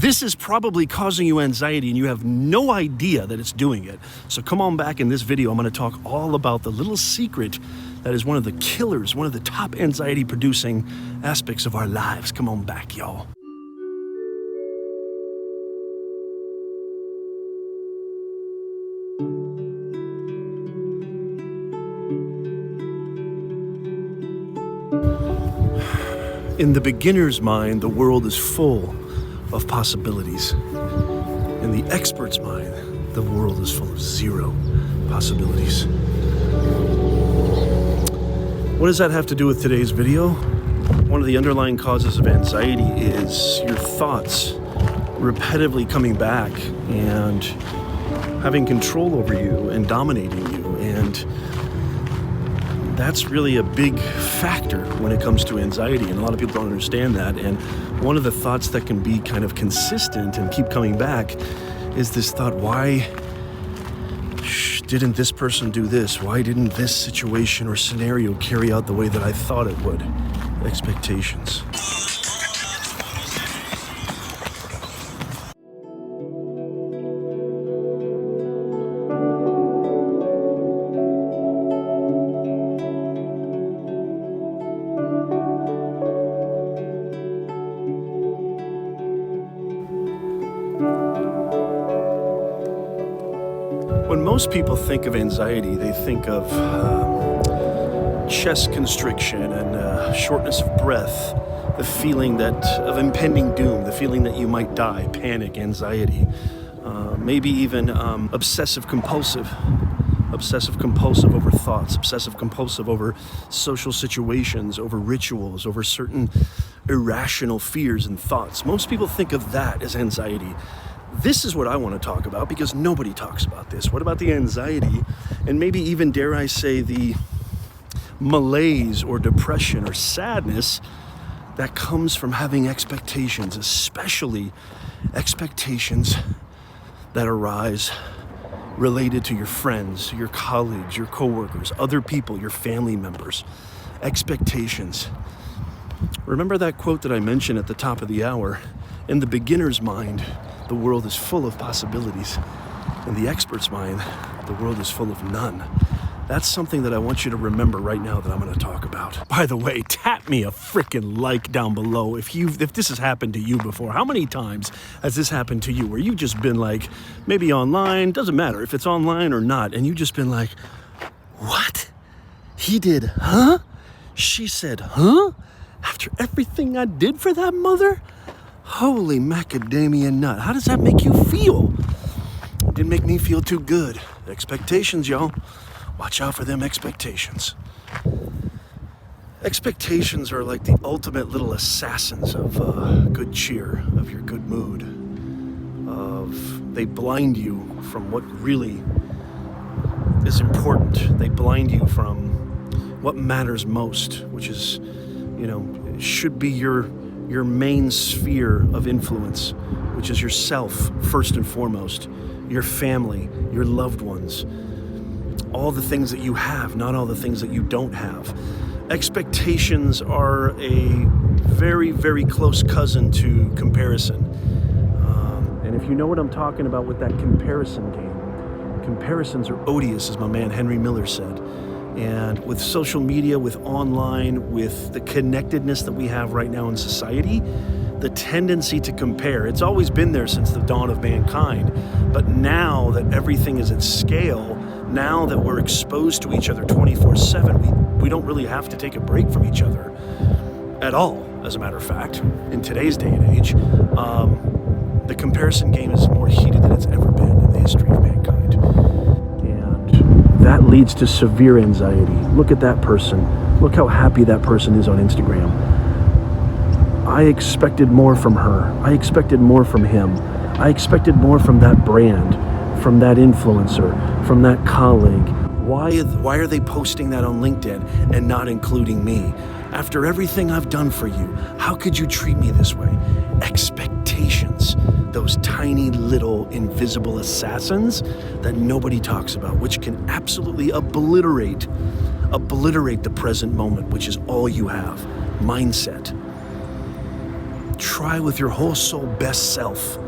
This is probably causing you anxiety and you have no idea that it's doing it. So come on back. In this video, I'm going to talk all about the little secret that is one of the killers, one of the top anxiety producing aspects of our lives. Come on back, y'all. In the beginner's mind, the world is full of possibilities. In the expert's mind, the world is full of zero possibilities. What does that have to do with today's video? One of the underlying causes of anxiety is your thoughts repetitively coming back and having control over you and dominating you. And that's really a big factor when it comes to anxiety, and a lot of people don't understand that. And one of the thoughts that can be kind of consistent and keep coming back is this thought, why didn't this person do this? Why didn't this situation or scenario carry out the way that I thought it would? Expectations. When most people think of anxiety, they think of chest constriction and shortness of breath, the feeling of impending doom, the feeling that you might die, panic, anxiety, maybe even obsessive compulsive over thoughts, obsessive compulsive over social situations, over rituals, over certain irrational fears and thoughts. Most people think of that as anxiety. This is what I want to talk about because nobody talks about this. What about the anxiety and maybe even, dare I say, the malaise or depression or sadness that comes from having expectations, especially expectations that arise related to your friends, your colleagues, your coworkers, other people, your family members. Expectations. Remember that quote that I mentioned at the top of the hour? In the beginner's mind, the world is full of possibilities. In the expert's mind, the world is full of none. That's something that I want you to remember right now that I'm going to talk about. By the way, tap me a freaking like down below if this has happened to you before. How many times has this happened to you where you've just been like, maybe online, doesn't matter if it's online or not, and you've just been like, what? He did, huh? She said, huh? After everything I did for that mother? Holy macadamia nut. How does that make you feel? It didn't make me feel too good. Expectations, y'all. Watch out for them expectations. Expectations are like the ultimate little assassins of good cheer, of your good mood. They blind you from what really is important. They blind you from what matters most, which is, should be your main sphere of influence, which is yourself first and foremost, your family, your loved ones, all the things that you have, not all the things that you don't have. Expectations are a very, very close cousin to comparison. And if you know what I'm talking about with that comparison game, comparisons are odious, as my man Henry Miller said. And with social media, with online, with the connectedness that we have right now in society, the tendency to compare, it's always been there since the dawn of mankind. But now that everything is at scale, now that we're exposed to each other 24/7, we don't really have to take a break from each other at all, as a matter of fact, in today's day and age. The comparison game is more heated than it's ever been in the history of mankind. That leads to severe anxiety. Look at that person. Look how happy that person is on Instagram. I expected more from her. I expected more from him. I expected more from that brand, from that influencer, from that colleague. Why are they posting that on LinkedIn and not including me? After everything I've done for you, how could you treat me this way? Expectations. Those tiny little invisible assassins that nobody talks about, which can absolutely obliterate the present moment, which is all you have. Mindset. try with your whole soul best self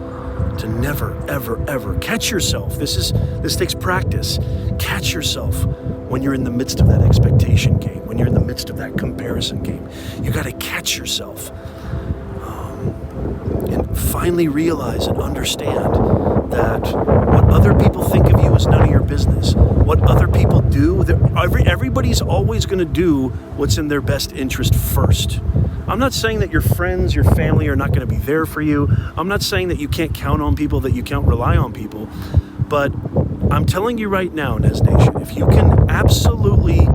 to never, ever, ever catch yourself. This takes practice. Catch yourself when you're in the midst of that expectation game, when you're in the midst of that comparison game. You got to catch yourself and finally realize and understand that what other people think of you is none of your business. What other people do, everybody's always going to do what's in their best interest first. I'm not saying that your friends, your family are not going to be there for you. I'm not saying that you can't count on people, that you can't rely on people. But I'm telling you right now, Nez Nation, if you can absolutely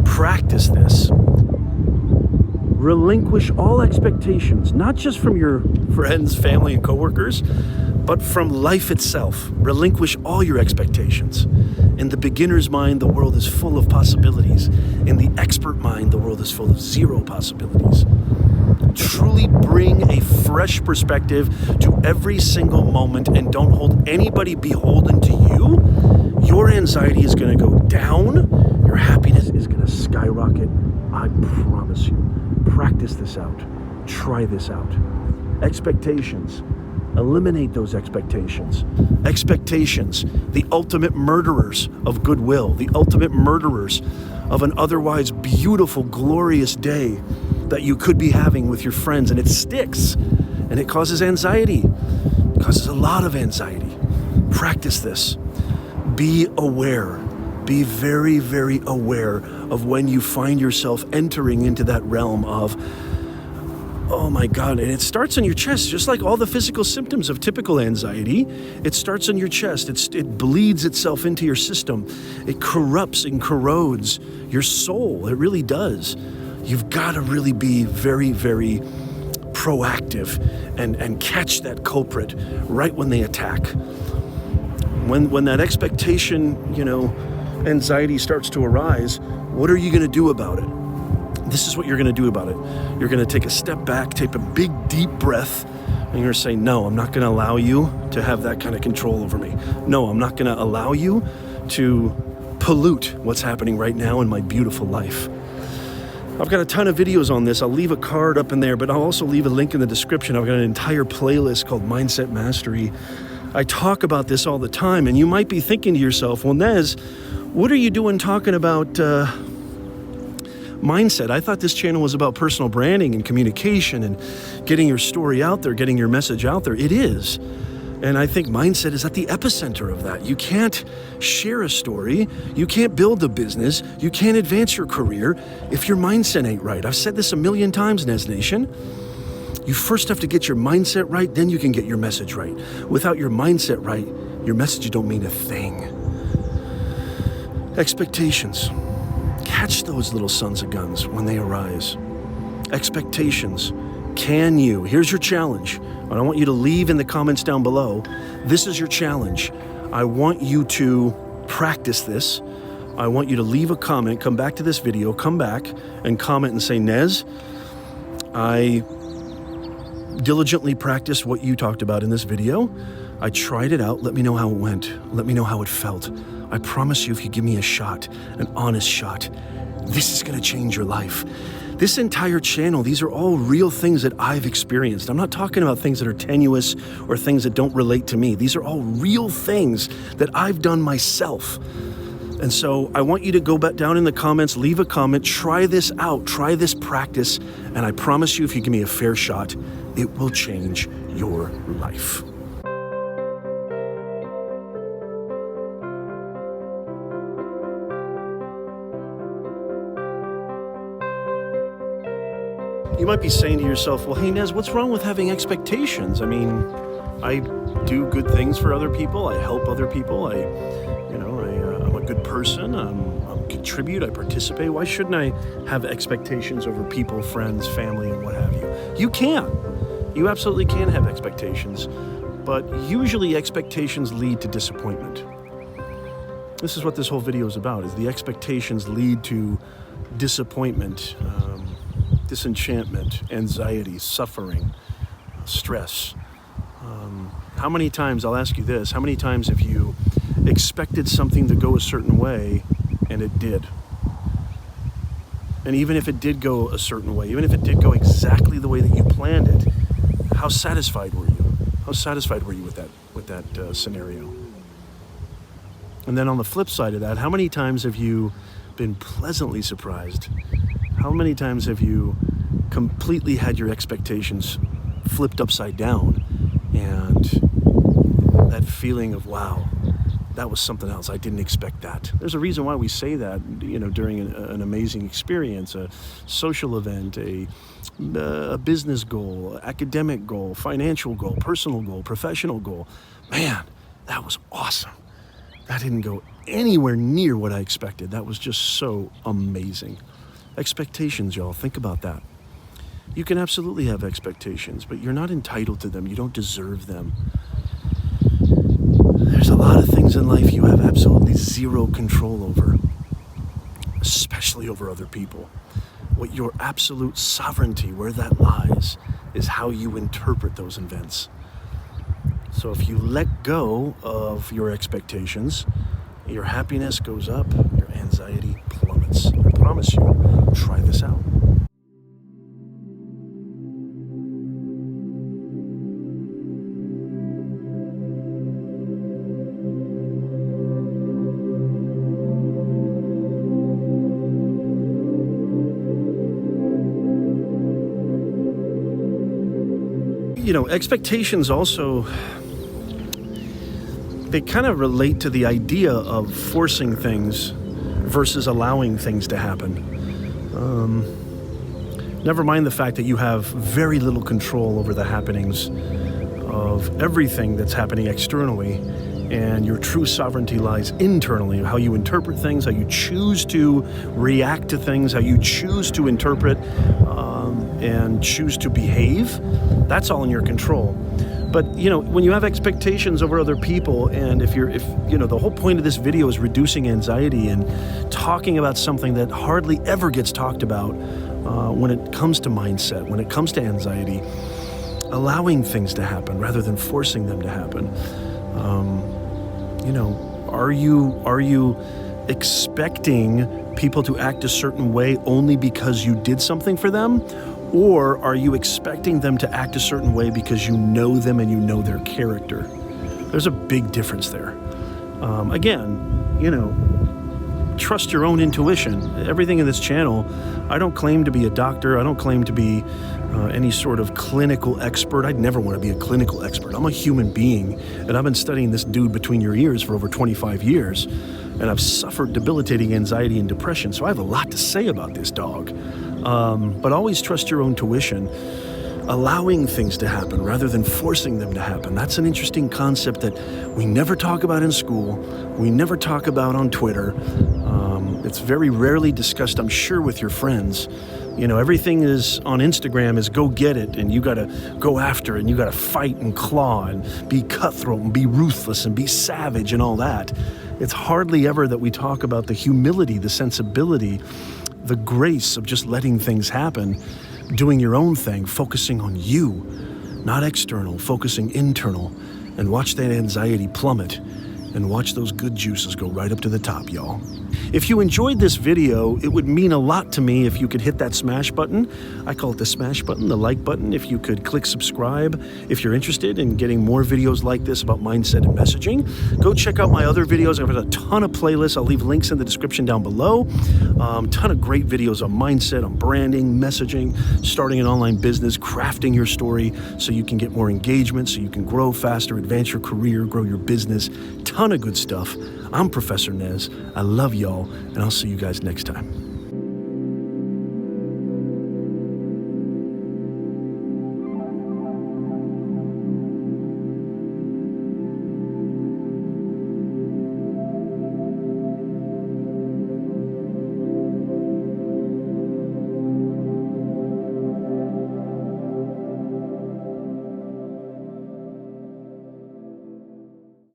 practice this, relinquish all expectations, not just from your friends, family, and coworkers, but from life itself. Relinquish all your expectations. In the beginner's mind, the world is full of possibilities. In the expert mind, the world is full of zero possibilities. Truly bring a fresh perspective to every single moment and don't hold anybody beholden to you. Your anxiety is going to go down. Your happiness is going to skyrocket. I promise you. Practice this out. Try this out. Expectations. Eliminate those expectations. Expectations, the ultimate murderers of goodwill, the ultimate murderers of an otherwise beautiful, glorious day that you could be having with your friends, and it sticks, and it causes anxiety. It causes a lot of anxiety. Practice this. Be aware. Be very, very aware of when you find yourself entering into that realm of, oh my God, and it starts in your chest, just like all the physical symptoms of typical anxiety. It starts in your chest. It bleeds itself into your system. It corrupts and corrodes your soul. It really does. You've got to really be very, very proactive and catch that culprit right when they attack. When that expectation, anxiety starts to arise, what are you going to do about it? This is what you're going to do about it. You're going to take a step back, take a big, deep breath, and you're going to say, no, I'm not going to allow you to have that kind of control over me. No, I'm not going to allow you to pollute what's happening right now in my beautiful life. I've got a ton of videos on this. I'll leave a card up in there, but I'll also leave a link in the description. I've got an entire playlist called Mindset Mastery. I talk about this all the time, and you might be thinking to yourself, well, Nez, what are you doing talking about mindset? I thought this channel was about personal branding and communication and getting your story out there, getting your message out there. It is. And I think mindset is at the epicenter of that. You can't share a story. You can't build a business. You can't advance your career if your mindset ain't right. I've said this a million times, Nez Nation. You first have to get your mindset right, then you can get your message right. Without your mindset right, your message don't mean a thing. Expectations. Catch those little sons of guns when they arise. Expectations. Can you? Here's your challenge. I want you to leave in the comments down below. This is your challenge. I want you to practice this. I want you to leave a comment, come back to this video, come back and comment and say, Nez, I diligently practiced what you talked about in this video. I tried it out. Let me know how it went. Let me know how it felt. I promise you, if you give me a shot, an honest shot, this is going to change your life. This entire channel, these are all real things that I've experienced. I'm not talking about things that are tenuous or things that don't relate to me. These are all real things that I've done myself. And so I want you to go back down in the comments, leave a comment, try this out, try this practice, and I promise you, if you give me a fair shot, it will change your life. You might be saying to yourself, well, hey, Nez, what's wrong with having expectations? I mean, I do good things for other people. I help other people. I'm a good person. I contribute. I participate. Why shouldn't I have expectations over people, friends, family, and what have you? You can. You absolutely can have expectations, but usually expectations lead to disappointment. This is what this whole video is about, is the expectations lead to disappointment, disenchantment, anxiety, suffering, stress. How many times, I'll ask you this, how many times have you expected something to go a certain way and it did? And even if it did go a certain way, even if it did go exactly the way that you planned it, How satisfied were you? How satisfied were you with that scenario? And then on the flip side of that, how many times have you been pleasantly surprised? How many times have you completely had your expectations flipped upside down, and that feeling of, wow, that was something else. I didn't expect that. There's a reason why we say that, during an amazing experience, a social event, a business goal, academic goal, financial goal, personal goal, professional goal. Man, that was awesome. That didn't go anywhere near what I expected. That was just so amazing. Expectations, y'all. Think about that. You can absolutely have expectations, but you're not entitled to them. You don't deserve them. There's a lot of things in life you have absolutely zero control over, especially over other people. What your absolute sovereignty, where that lies, is how you interpret those events. So if you let go of your expectations, your happiness goes up, your anxiety plummets. I promise you, try this out. Expectations also, they kind of relate to the idea of forcing things versus allowing things to happen. Never mind the fact that you have very little control over the happenings of everything that's happening externally, and your true sovereignty lies internally, how you interpret things, how you choose to react to things, how you choose to interpret and choose to behave. That's all in your control. But when you have expectations over other people, and if the whole point of this video is reducing anxiety and talking about something that hardly ever gets talked about when it comes to mindset, when it comes to anxiety, allowing things to happen rather than forcing them to happen. Are you expecting people to act a certain way only because you did something for them? Or are you expecting them to act a certain way because you know them and you know their character? There's a big difference there. Trust your own intuition. Everything in this channel, I don't claim to be a doctor. I don't claim to be any sort of clinical expert. I'd never want to be a clinical expert. I'm a human being, and I've been studying this dude between your ears for over 25 years, and I've suffered debilitating anxiety and depression, so I have a lot to say about this dog. But always trust your own intuition. Allowing things to happen rather than forcing them to happen. That's an interesting concept that we never talk about in school. We never talk about on Twitter. It's very rarely discussed, I'm sure, with your friends. Everything is on Instagram is go get it, and you gotta go after it, and you gotta fight and claw and be cutthroat and be ruthless and be savage and all that. It's hardly ever that we talk about the humility, the sensibility, the grace of just letting things happen, doing your own thing, focusing on you, not external, focusing internal, and watch that anxiety plummet, and watch those good juices go right up to the top, y'all. If you enjoyed this video, it would mean a lot to me if you could hit that smash button. I call it the smash button, the like button. If you could click subscribe, if you're interested in getting more videos like this about mindset and messaging, go check out my other videos. I've got a ton of playlists. I'll leave links in the description down below. Ton of great videos on mindset, on branding, messaging, starting an online business, crafting your story so you can get more engagement, so you can grow faster, advance your career, grow your business. Ton of good stuff. I'm Professor Nez. I love y'all, and I'll see you guys next time.